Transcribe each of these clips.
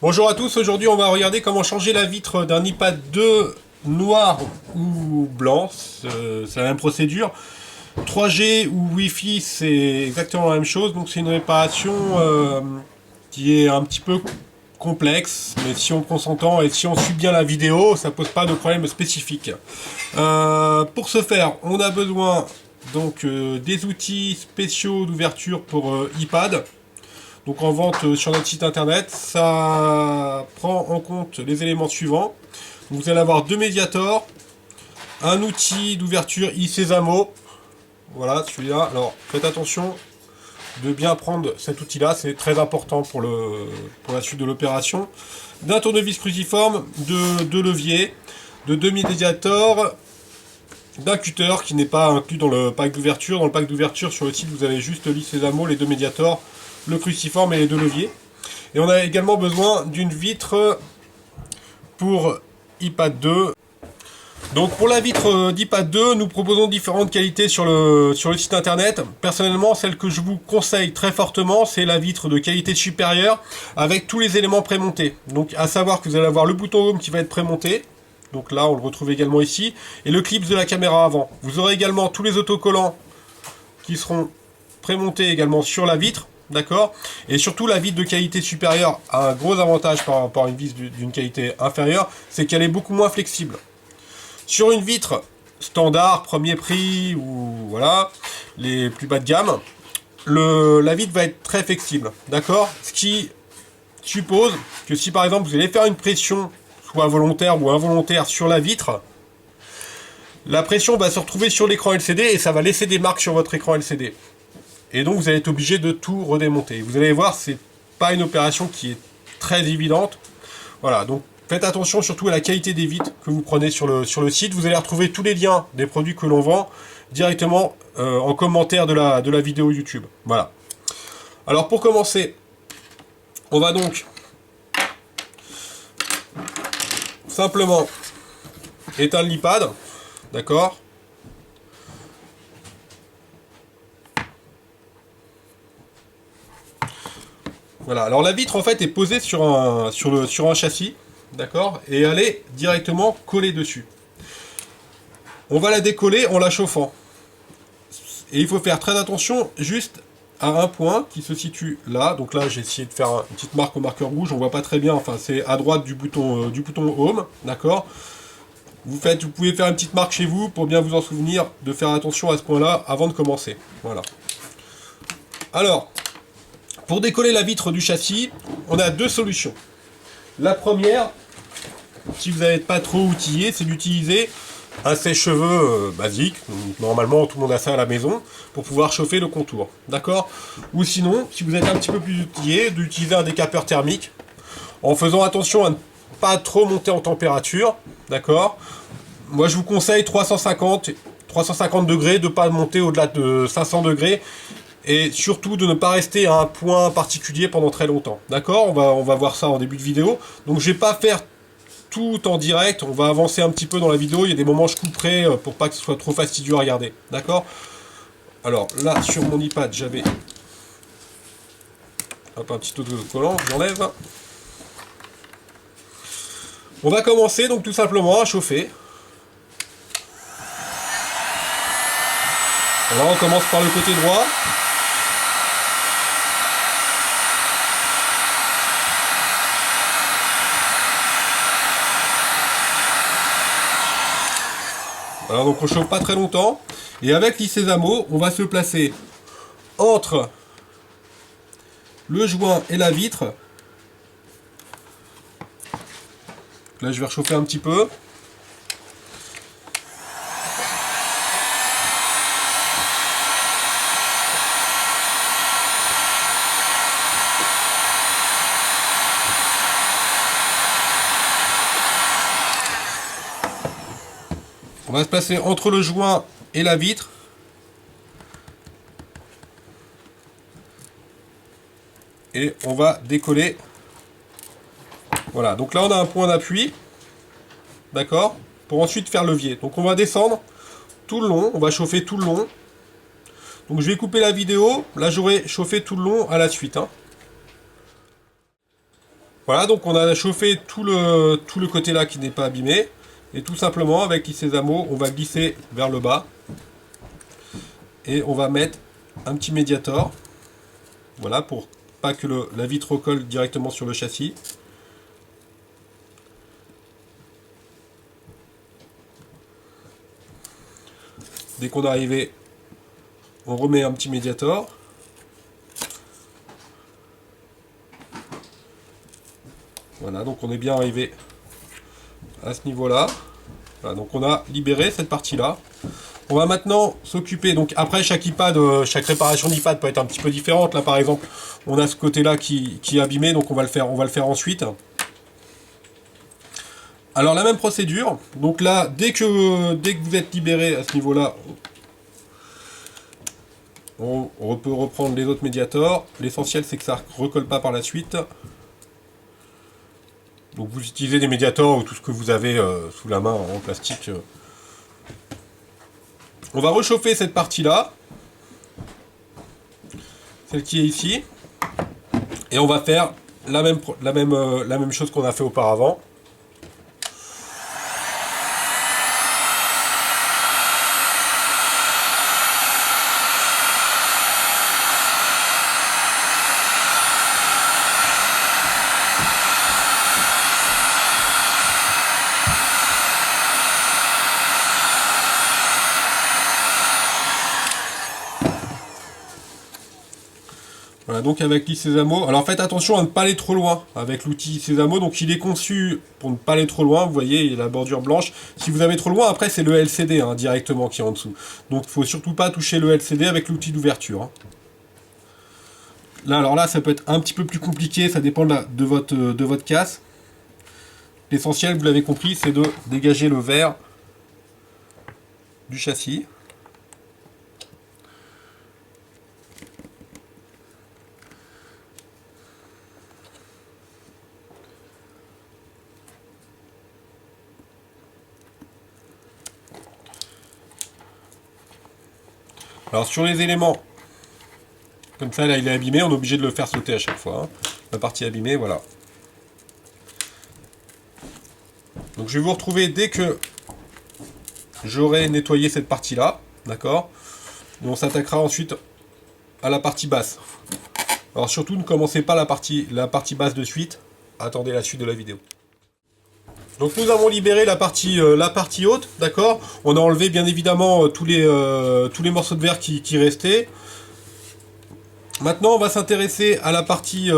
Bonjour à tous, aujourd'hui on va regarder comment changer la vitre d'un iPad 2 noir ou blanc, c'est la même procédure. 3G ou Wi-Fi c'est exactement la même chose, donc c'est une réparation qui est un petit peu complexe, mais si on prend son temps et si on suit bien la vidéo, ça pose pas de problème spécifique. Pour ce faire, on a besoin donc des outils spéciaux d'ouverture pour iPad. Donc en vente sur notre site internet, ça prend en compte les éléments suivants. Donc vous allez avoir deux médiators, un outil d'ouverture iSesamo. Voilà celui-là. Alors faites attention de bien prendre cet outil-là, c'est très important pour la suite de l'opération. D'un tournevis cruciforme, de deux leviers, de deux médiators, d'un cutter qui n'est pas inclus dans le pack d'ouverture. Dans le pack d'ouverture sur le site, vous avez juste l'iSesamo, les deux médiators, le cruciforme et les deux leviers. Et on a également besoin d'une vitre pour iPad 2. Donc pour la vitre d'iPad 2, nous proposons différentes qualités sur le site internet. Personnellement, celle que je vous conseille très fortement, c'est la vitre de qualité supérieure avec tous les éléments prémontés. Donc à savoir que vous allez avoir le bouton Home qui va être prémonté. Donc là, on le retrouve également ici. Et le clip de la caméra avant. Vous aurez également tous les autocollants qui seront prémontés également sur la vitre. D'accord. Et surtout, la vitre de qualité supérieure a un gros avantage par rapport à une vitre d'une qualité inférieure, c'est qu'elle est beaucoup moins flexible. Sur une vitre standard, premier prix, ou voilà, les plus bas de gamme, la vitre va être très flexible. D'accord. Ce qui suppose que si par exemple vous allez faire une pression, soit volontaire ou involontaire, sur la vitre, la pression va se retrouver sur l'écran LCD et ça va laisser des marques sur votre écran LCD. Et donc vous allez être obligé de tout redémonter. Vous allez voir, c'est pas une opération qui est très évidente. Voilà, donc faites attention surtout à la qualité des vitres que vous prenez sur le site. Vous allez retrouver tous les liens des produits que l'on vend directement en commentaire de la vidéo YouTube. Voilà. Alors pour commencer, on va donc simplement éteindre l'iPad. D'accord ? Voilà, alors la vitre en fait est posée sur un châssis, d'accord, et elle est directement collée dessus. On va la décoller en la chauffant. Et il faut faire très attention juste à un point qui se situe là. Donc là j'ai essayé de faire une petite marque au marqueur rouge, on voit pas très bien, enfin c'est à droite du bouton Home, d'accord. Vous pouvez faire une petite marque chez vous pour bien vous en souvenir, de faire attention à ce point-là avant de commencer. Voilà. Alors, pour décoller la vitre du châssis, on a deux solutions. La première, si vous n'êtes pas trop outillé, c'est d'utiliser un sèche-cheveux basique. Normalement, tout le monde a ça à la maison pour pouvoir chauffer le contour. D'accord ? Ou sinon, si vous êtes un petit peu plus outillé, d'utiliser un décapeur thermique en faisant attention à ne pas trop monter en température. D'accord ? Moi, je vous conseille 350 degrés, de ne pas monter au-delà de 500 degrés. Et surtout de ne pas rester à un point particulier pendant très longtemps. D'accord ? On va voir ça en début de vidéo. Donc je vais pas faire tout en direct, on va avancer un petit peu dans la vidéo. Il y a des moments où je couperai pour pas que ce soit trop fastidieux à regarder. D'accord ? Alors là, sur mon iPad, j'avais un petit autocollant, j'enlève. On va commencer donc tout simplement à chauffer. Alors on commence par le côté droit. Alors donc on chauffe pas très longtemps. Et avec l'iSesamo, on va se placer entre le joint et la vitre. Là je vais réchauffer un petit peu. On va se placer entre le joint et la vitre. Et on va décoller. Voilà, donc là on a un point d'appui. D'accord ? Pour ensuite faire levier. Donc on va descendre tout le long, on va chauffer tout le long. Donc je vais couper la vidéo, là j'aurai chauffé tout le long à la suite. Voilà, donc on a chauffé tout le côté là qui n'est pas abîmé. Et tout simplement, avec l'Isesamo, on va glisser vers le bas. Et on va mettre un petit médiator. Voilà, pour pas que la vitre recolle directement sur le châssis. Dès qu'on est arrivé, on remet un petit médiator. Voilà, donc on est bien arrivé à ce niveau-là. Voilà, donc on a libéré cette partie-là. On va maintenant s'occuper, donc après chaque iPad, chaque réparation d'iPad peut être un petit peu différente. Là par exemple, on a ce côté-là qui est abîmé, donc on va le faire ensuite. Alors la même procédure, donc là, dès que vous êtes libéré à ce niveau-là, on peut reprendre les autres médiators. L'essentiel c'est que ça ne recolle pas par la suite. Donc vous utilisez des médiators ou tout ce que vous avez sous la main en plastique. On va réchauffer cette partie-là, celle qui est ici, et on va faire la même chose qu'on a fait auparavant. Voilà, donc avec l'Isesamo, alors faites attention à ne pas aller trop loin avec l'outil Isesamo, donc il est conçu pour ne pas aller trop loin, vous voyez, il y a la bordure blanche. Si vous avez trop loin, après c'est le LCD hein, directement qui est en dessous. Donc il ne faut surtout pas toucher le LCD avec l'outil d'ouverture. Hein. Là, alors là, ça peut être un petit peu plus compliqué, ça dépend de votre casse. L'essentiel, vous l'avez compris, c'est de dégager le verre du châssis. Alors sur les éléments, comme ça là il est abîmé, on est obligé de le faire sauter à chaque fois. Hein. La partie abîmée, voilà. Donc je vais vous retrouver dès que j'aurai nettoyé cette partie-là, d'accord. Et on s'attaquera ensuite à la partie basse. Alors surtout ne commencez pas la partie basse de suite, attendez la suite de la vidéo. Donc nous avons libéré la partie haute, d'accord. On a enlevé bien évidemment tous les morceaux de verre qui restaient. Maintenant on va s'intéresser à la partie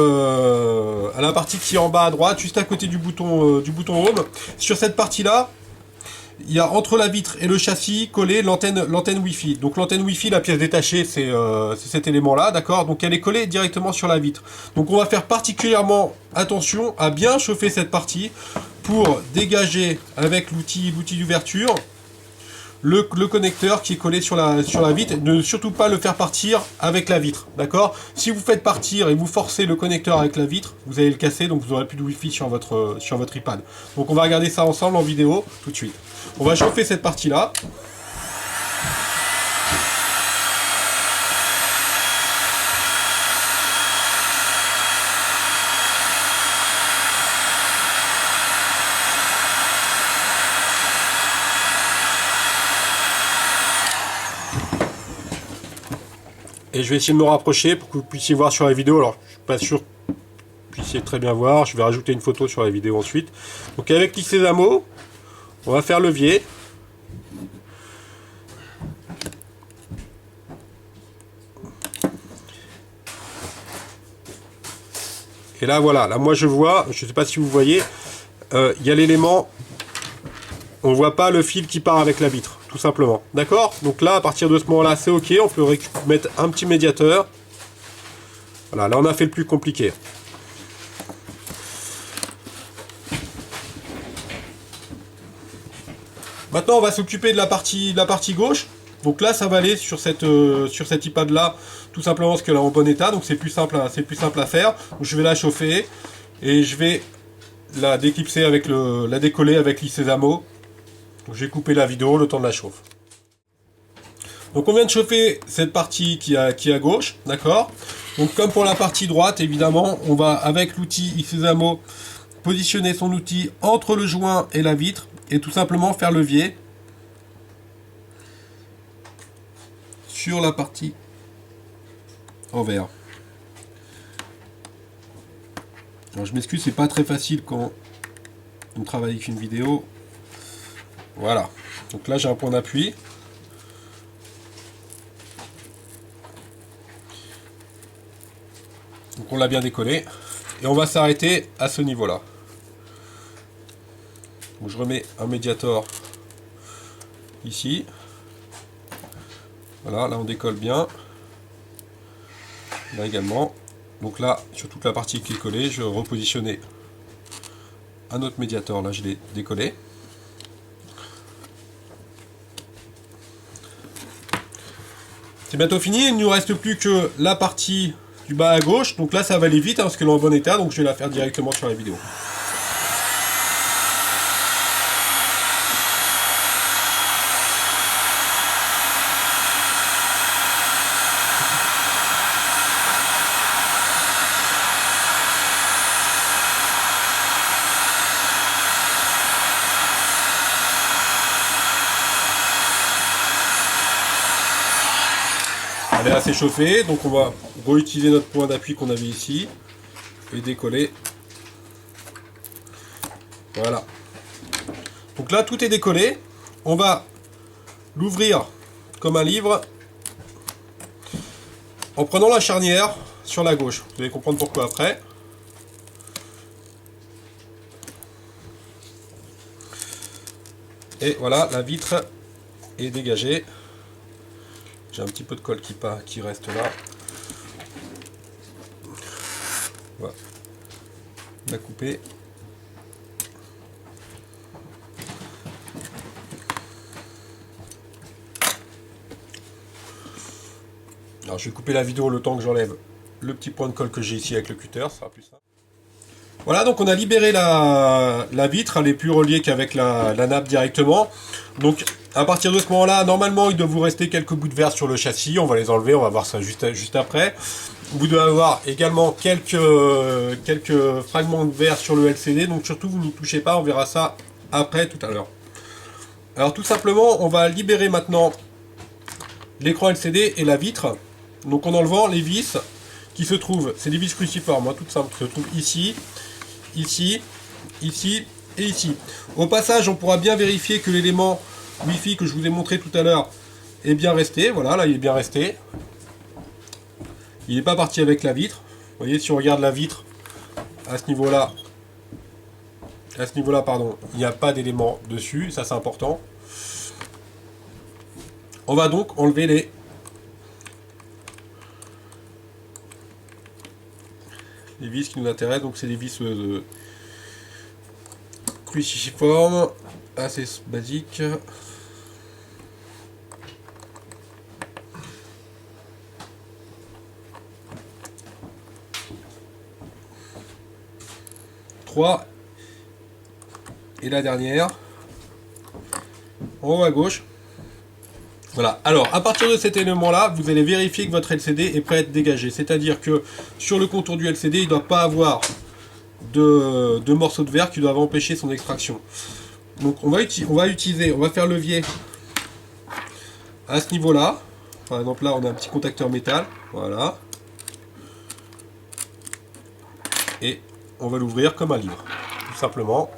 qui est en bas à droite, juste à côté du bouton Home. Sur cette partie-là, il y a entre la vitre et le châssis collé l'antenne Wi-Fi. Donc l'antenne Wi-Fi, la pièce détachée, c'est cet élément-là, d'accord. Donc elle est collée directement sur la vitre. Donc on va faire particulièrement attention à bien chauffer cette partie pour dégager avec l'outil d'ouverture le connecteur qui est collé sur la vitre. Ne surtout pas le faire partir avec la vitre, d'accord. Si vous faites partir et vous forcez le connecteur avec la vitre, vous allez le casser, donc vous n'aurez plus de Wi-Fi sur votre iPad. Donc on va regarder ça ensemble en vidéo tout de suite. On va chauffer cette partie-là. Et je vais essayer de me rapprocher pour que vous puissiez voir sur la vidéo. Alors, je suis pas sûr que vous puissiez très bien voir. Je vais rajouter une photo sur la vidéo ensuite. Donc, avec l'Isesamo, on va faire levier. Et là, voilà. Là, moi, je vois, je ne sais pas si vous voyez, il y a l'élément. On ne voit pas le fil qui part avec la vitre, tout simplement. D'accord? Donc là, à partir de ce moment-là, c'est OK. On peut mettre un petit médiateur. Voilà, là, on a fait le plus compliqué. Maintenant, on va s'occuper de la partie gauche. Donc là, ça va aller sur cet iPad là, tout simplement parce qu'elle est en bon état. Donc c'est plus simple à faire. Donc, je vais la chauffer et je vais la déclipser avec la décoller avec l'Isesamo. Donc j'ai coupé la vidéo le temps de la chauffe. Donc on vient de chauffer cette partie qui est à gauche, d'accord. Donc comme pour la partie droite, évidemment, on va avec l'outil Isezamo positionner son outil entre le joint et la vitre et tout simplement faire levier sur la partie envers. Alors je m'excuse, c'est pas très facile quand on travaille avec une vidéo. Voilà. Donc là j'ai un point d'appui. Donc on l'a bien décollé. Et on va s'arrêter à ce niveau-là. Donc je remets un médiator ici. Voilà, là on décolle bien. Là également. Donc là, sur toute la partie qui est collée, je vais repositionner un autre médiator. Là je l'ai décollé. C'est bientôt fini, il ne nous reste plus que la partie du bas à gauche. Donc là ça va aller vite hein, parce qu'elle est en bon état, donc je vais la faire directement sur la vidéo. Elle est assez chauffée, donc on va réutiliser notre point d'appui qu'on avait ici et décoller. Voilà. Donc là tout est décollé. On va l'ouvrir comme un livre en prenant la charnière sur la gauche. Vous allez comprendre pourquoi après. Et voilà, la vitre est dégagée. J'ai un petit peu de colle qui reste là. On va la couper. Alors je vais couper la vidéo le temps que j'enlève le petit point de colle que j'ai ici avec le cutter, ça sera plus simple. Voilà, donc on a libéré la vitre, elle n'est plus reliée qu'avec la nappe directement. Donc à partir de ce moment-là, normalement il doit vous rester quelques bouts de verre sur le châssis, on va les enlever, on va voir ça juste après. Vous devez avoir également quelques fragments de verre sur le LCD, donc surtout vous n'y touchez pas, on verra ça après tout à l'heure. Alors tout simplement, on va libérer maintenant l'écran LCD et la vitre, donc en enlevant les vis qui se trouvent, c'est des vis cruciformes, hein, toutes simples, qui se trouvent ici, ici, ici et ici. Au passage, on pourra bien vérifier que l'élément Wi-Fi que je vous ai montré tout à l'heure est bien resté. Voilà, là il est bien resté. Il n'est pas parti avec la vitre. Vous voyez, si on regarde la vitre à ce niveau-là, pardon, il n'y a pas d'élément dessus, ça c'est important. On va donc enlever les vis qui nous intéressent, donc c'est des vis cruciformes, assez basiques. Trois. Et la dernière, en haut à gauche. Voilà, alors à partir de cet élément-là, vous allez vérifier que votre LCD est prêt à être dégagé. C'est-à-dire que sur le contour du LCD, il ne doit pas avoir de morceaux de verre qui doivent empêcher son extraction. Donc on va faire levier à ce niveau-là. Par exemple là, on a un petit contacteur métal. Voilà. Et on va l'ouvrir comme un livre, tout simplement.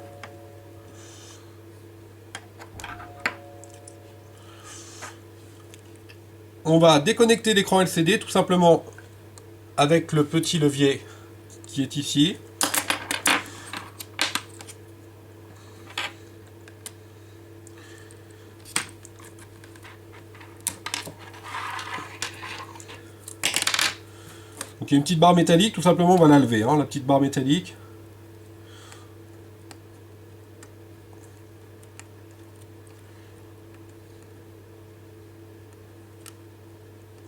On va déconnecter l'écran LCD tout simplement avec le petit levier qui est ici. Donc il y a une petite barre métallique, tout simplement on va la lever, hein, la petite barre métallique.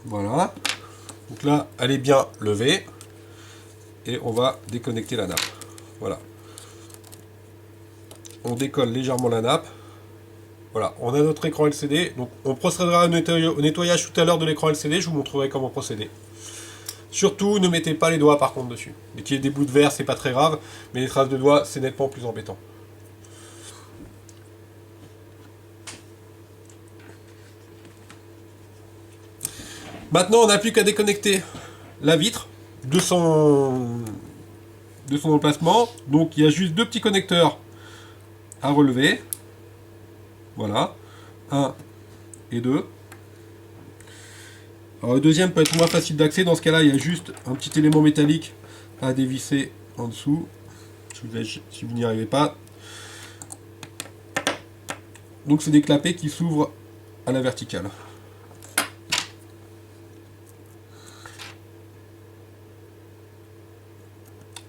Voilà. Donc là, elle est bien levée. Et on va déconnecter la nappe. Voilà. On décolle légèrement la nappe. Voilà, on a notre écran LCD. Donc on procédera au nettoyage tout à l'heure de l'écran LCD. Je vous montrerai comment procéder. Surtout, ne mettez pas les doigts par contre dessus. Et qu'il y ait des bouts de verre, c'est pas très grave, mais les traces de doigts, c'est nettement plus embêtant. Maintenant, on n'a plus qu'à déconnecter la vitre de son emplacement. Donc, il y a juste deux petits connecteurs à relever. Voilà. 1 et 2. Alors, le deuxième peut être moins facile d'accès. Dans ce cas-là, il y a juste un petit élément métallique à dévisser en dessous. Si vous n'y arrivez pas. Donc, c'est des clapets qui s'ouvrent à la verticale.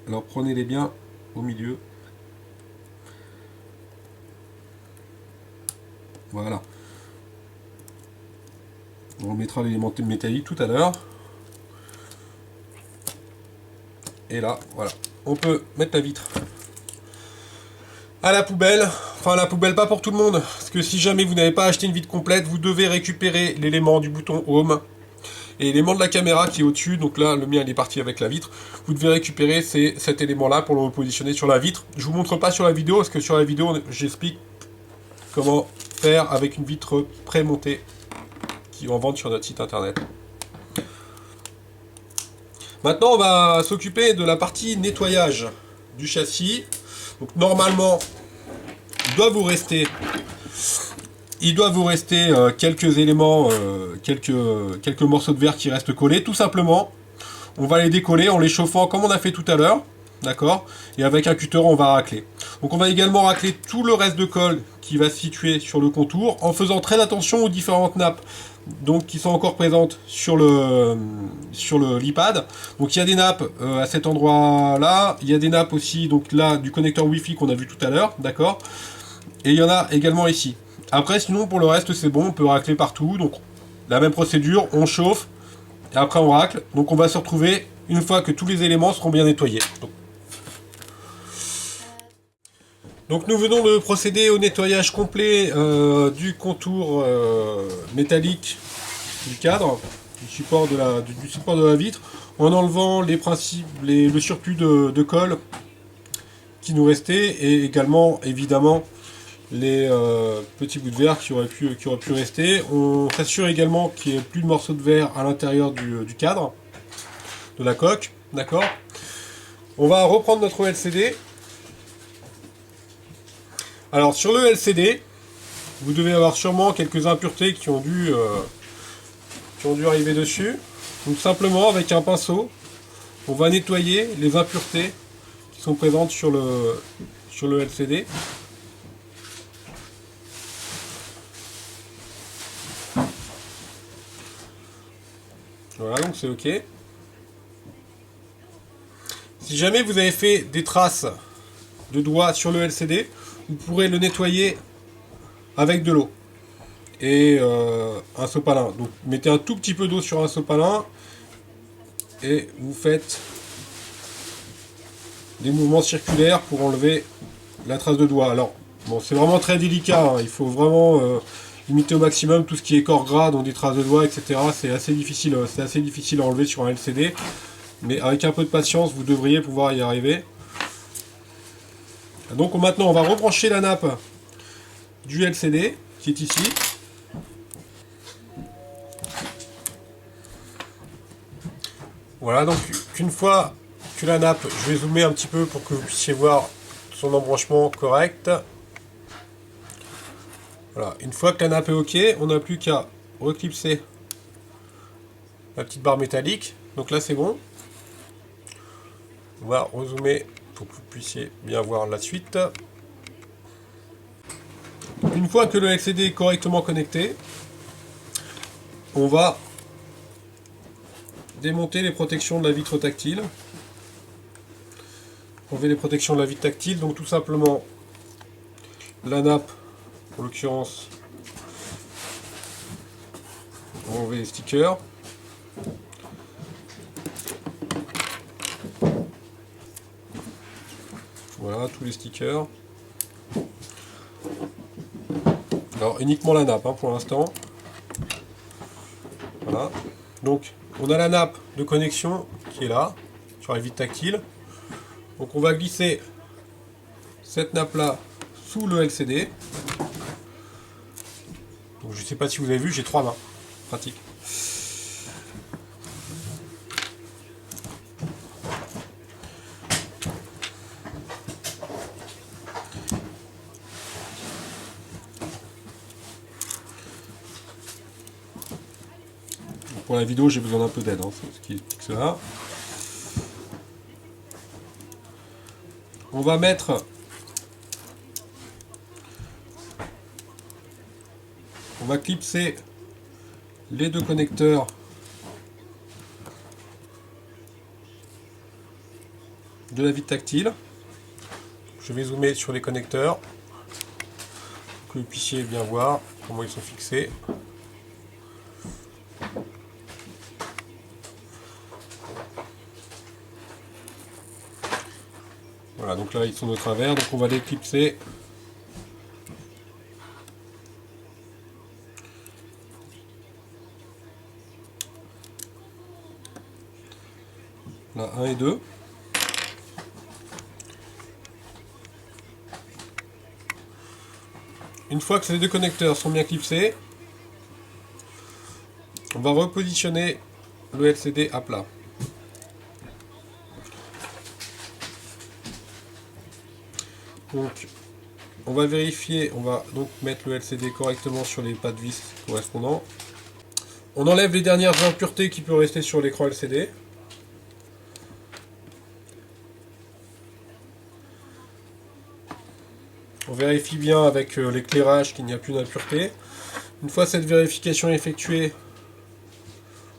Alors prenez-les bien au milieu. Voilà. On mettra l'élément métallique tout à l'heure. Et là, voilà. On peut mettre la vitre à la poubelle. Enfin, à la poubelle, pas pour tout le monde. Parce que si jamais vous n'avez pas acheté une vitre complète, vous devez récupérer l'élément du bouton Home. Et l'élément de la caméra qui est au-dessus, donc là le mien il est parti avec la vitre, vous devez récupérer cet élément là pour le repositionner sur la vitre. Je vous montre pas sur la vidéo parce que sur la vidéo j'explique comment faire avec une vitre pré-montée qui est en vente sur notre site internet. Maintenant on va s'occuper de la partie nettoyage du châssis. Donc normalement il doit vous rester quelques éléments, quelques morceaux de verre qui restent collés. Tout simplement, on va les décoller en les chauffant comme on a fait tout à l'heure. D'accord. Et avec un cutter, on va racler. Donc on va également racler tout le reste de colle qui va se situer sur le contour, en faisant très attention aux différentes nappes donc, qui sont encore présentes sur le lipad. Donc il y a des nappes à cet endroit-là. Il y a des nappes aussi donc là du connecteur Wi-Fi qu'on a vu tout à l'heure. D'accord. Et il y en a également ici. Après, sinon, pour le reste, c'est bon, on peut racler partout. Donc, la même procédure, on chauffe, et après on racle. Donc, on va se retrouver une fois que tous les éléments seront bien nettoyés. Donc nous venons de procéder au nettoyage complet du contour métallique du cadre, du support de la vitre, en enlevant le surplus de colle qui nous restait, et également, évidemment, les petits bouts de verre qui auraient pu rester. On s'assure également qu'il n'y ait plus de morceaux de verre à l'intérieur du cadre, de la coque, d'accord. On va reprendre notre LCD. Alors sur le LCD, vous devez avoir sûrement quelques impuretés qui ont dû arriver dessus. Donc simplement avec un pinceau, on va nettoyer les impuretés qui sont présentes sur le LCD. Voilà, donc c'est ok. Si jamais vous avez fait des traces de doigts sur le LCD, vous pourrez le nettoyer avec de l'eau et un sopalin. Donc mettez un tout petit peu d'eau sur un sopalin et vous faites des mouvements circulaires pour enlever la trace de doigt. Alors bon, c'est vraiment très délicat, hein. Il faut vraiment limiter au maximum tout ce qui est corps gras, donc des traces de doigts, etc. C'est assez difficile à enlever sur un LCD, mais avec un peu de patience vous devriez pouvoir y arriver. Donc maintenant on va rebrancher la nappe du LCD qui est ici. Voilà, donc une fois que la nappe, je vais zoomer un petit peu pour que vous puissiez voir son embranchement correct. Voilà, une fois que la nappe est ok, on n'a plus qu'à reclipser la petite barre métallique. Donc là c'est bon. On va rezoomer pour que vous puissiez bien voir la suite. Une fois que le LCD est correctement connecté, on va démonter les protections de la vitre tactile. Enlever les protections de la vitre tactile, donc tout simplement la nappe, en l'occurrence, on va enlever les stickers. Voilà, tous les stickers. Alors uniquement la nappe hein, pour l'instant. Voilà. Donc On a la nappe de connexion qui est là, sur la vitre tactile. Donc on va glisser cette nappe là sous le LCD. Donc je ne sais pas si vous avez vu, j'ai 3 mains. Pratique. Pour la vidéo, j'ai besoin d'un peu d'aide, c'est ce qui explique cela. On va mettre... On va clipser les 2 connecteurs de la vitre tactile. Je vais zoomer sur les connecteurs pour que vous puissiez bien voir comment ils sont fixés. Voilà, donc là ils sont de travers, donc on va les clipser. Là, 1 et 2. Une fois que ces 2 connecteurs sont bien clipsés, on va repositionner le LCD à plat. Donc, on va vérifier, on va donc mettre le LCD correctement sur les pas de vis correspondants. On enlève les dernières impuretés qui peuvent rester sur l'écran LCD. On vérifie bien avec l'éclairage qu'il n'y a plus d'impuretés. Une fois cette vérification effectuée,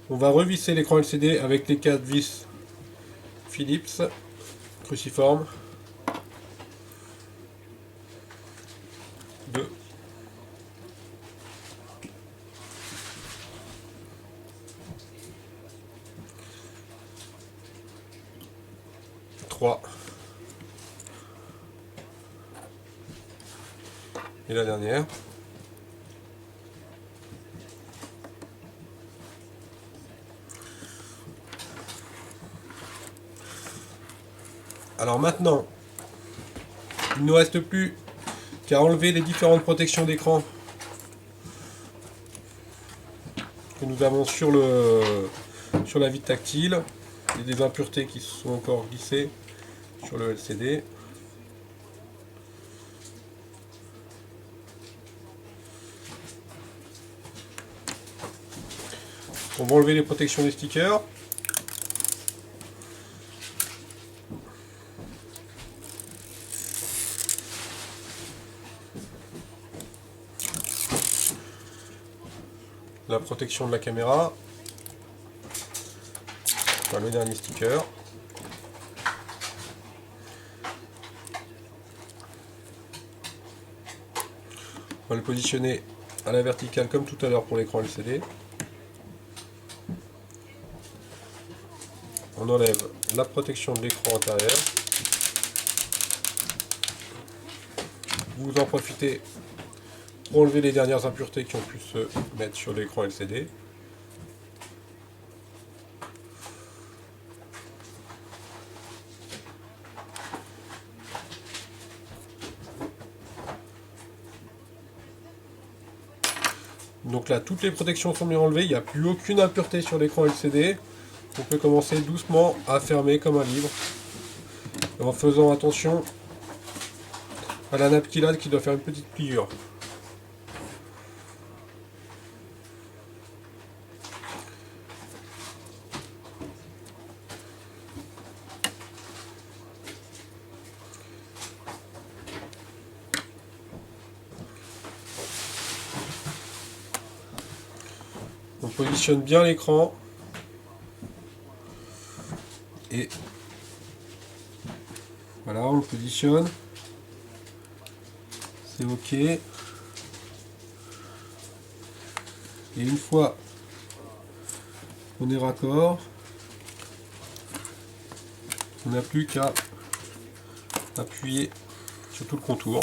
on va revisser l'écran LCD avec les 4 vis Philips cruciformes. 2. 3. Et la dernière. Alors maintenant, il ne nous reste plus qu'à enlever les différentes protections d'écran que nous avons sur la vitre tactile. Il y a des impuretés qui sont encore glissées sur le LCD. On va enlever les protections des stickers. La protection de la caméra. Enfin, le dernier sticker. On va le positionner à la verticale comme tout à l'heure pour l'écran LCD. On enlève la protection de l'écran intérieur. Vous en profitez pour enlever les dernières impuretés qui ont pu se mettre sur l'écran LCD. Donc là, toutes les protections sont bien enlevées, il n'y a plus aucune impureté sur l'écran LCD. On peut commencer doucement à fermer comme un livre, en faisant attention à la nappe qu'il a qui doit faire une petite pliure. On positionne bien l'écran et voilà, on le positionne. C'est OK. Et une fois qu'on est raccord, on n'a plus qu'à appuyer sur tout le contour.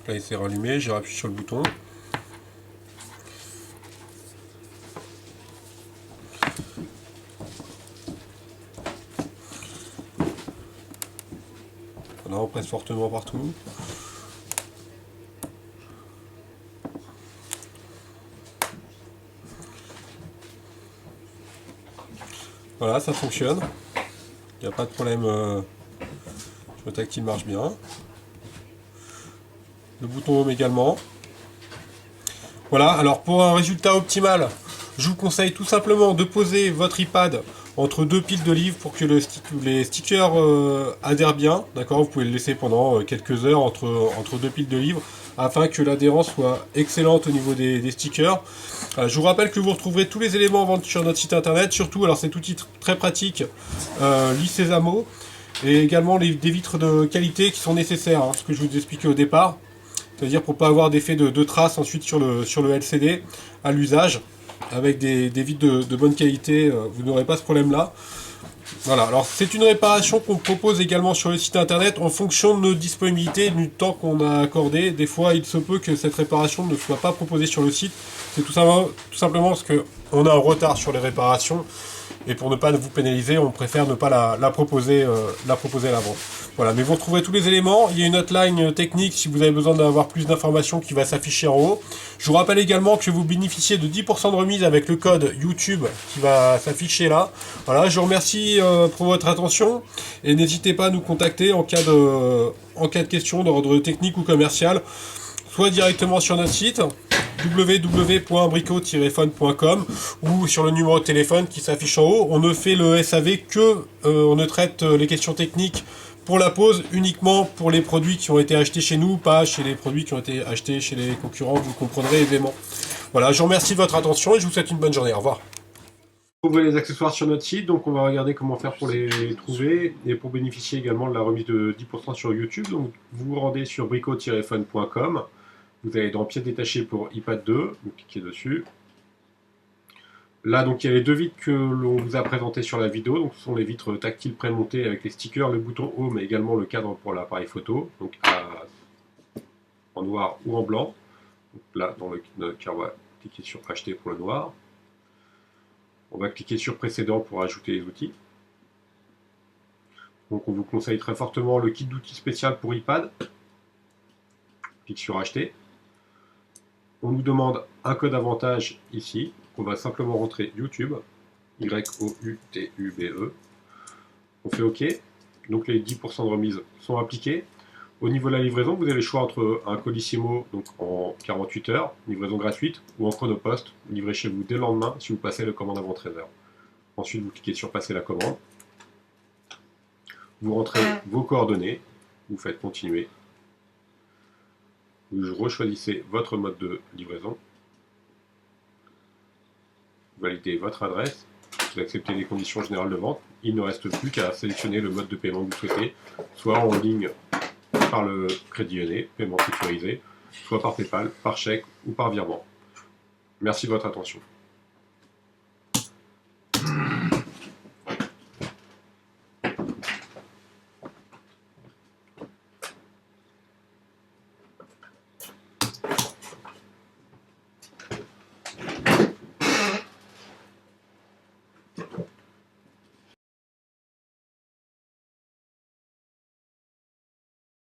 Là il s'est rallumé, j'ai appuyé sur le bouton. Voilà, on presse fortement partout. Voilà, ça fonctionne. Il n'y a pas de problème. Le tactile marche bien. Le bouton home également. Voilà, alors pour un résultat optimal, je vous conseille tout simplement de poser votre iPad entre deux piles de livres pour que les stickers adhèrent bien. D'accord, vous pouvez le laisser pendant quelques heures entre deux piles de livres afin que l'adhérence soit excellente au niveau des stickers. Je vous rappelle que vous retrouverez tous les éléments en vente sur notre site internet. Surtout, alors cet outil très pratique, Lis Sésamo, et également des vitres de qualité qui sont nécessaires, hein, ce que je vous expliquais au départ. C'est-à-dire pour ne pas avoir d'effet de traces ensuite sur le LCD à l'usage. Avec des vitres de bonne qualité, vous n'aurez pas ce problème-là. Voilà, alors c'est une réparation qu'on propose également sur le site internet en fonction de nos disponibilités, du temps qu'on a accordé. Des fois, il se peut que cette réparation ne soit pas proposée sur le site. C'est tout simplement parce qu'on a un retard sur les réparations. Et pour ne pas vous pénaliser, on préfère ne pas la proposer à l'avance. Voilà, mais vous retrouverez tous les éléments. Il y a une hotline technique si vous avez besoin d'avoir plus d'informations qui va s'afficher en haut. Je vous rappelle également que vous bénéficiez de 10% de remise avec le code YouTube qui va s'afficher là. Voilà, je vous remercie pour votre attention et n'hésitez pas à nous contacter en cas de questions d'ordre technique ou commercial, soit directement sur notre site www.brico-phone.com ou sur le numéro de téléphone qui s'affiche en haut. On ne fait le SAV que on ne traite les questions techniques pour la pause uniquement pour les produits qui ont été achetés chez nous, pas chez les produits qui ont été achetés chez les concurrents, vous comprendrez aisément. Voilà, je vous remercie de votre attention et je vous souhaite une bonne journée. Au revoir. Vous trouvez les accessoires sur notre site, donc on va regarder comment faire pour les trouver et pour bénéficier également de la remise de 10% sur YouTube. Donc vous vous rendez sur brico-phone.com. Vous allez dans pièces détachées pour iPad 2, vous cliquez dessus. Là, donc, il y a les deux vitres que l'on vous a présentées sur la vidéo. Donc, ce sont les vitres tactiles prémontées avec les stickers, le bouton Home et également le cadre pour l'appareil photo. Donc, en noir ou en blanc. Donc, là, dans le cas, on va cliquer sur Acheter pour le noir. On va cliquer sur Précédent pour ajouter les outils. Donc, on vous conseille très fortement le kit d'outils spécial pour iPad. Clique sur Acheter. On nous demande un code avantage ici. On va simplement rentrer YouTube, Y-O-U-T-U-B-E. On fait OK. Donc les 10% de remise sont appliqués. Au niveau de la livraison, vous avez le choix entre un Colissimo donc en 48 heures, livraison gratuite, ou en Chronopost, livré chez vous dès le lendemain si vous passez la commande avant 13 heures. Ensuite, vous cliquez sur Passer la commande. Vous rentrez vos coordonnées, vous faites Continuer. Vous rechoisissez votre mode de livraison. Vous validez votre adresse, vous acceptez les conditions générales de vente. Il ne reste plus qu'à sélectionner le mode de paiement que vous souhaitez, soit en ligne par le Crédit Lyonnais, paiement sécurisé, soit par PayPal, par chèque ou par virement. Merci de votre attention.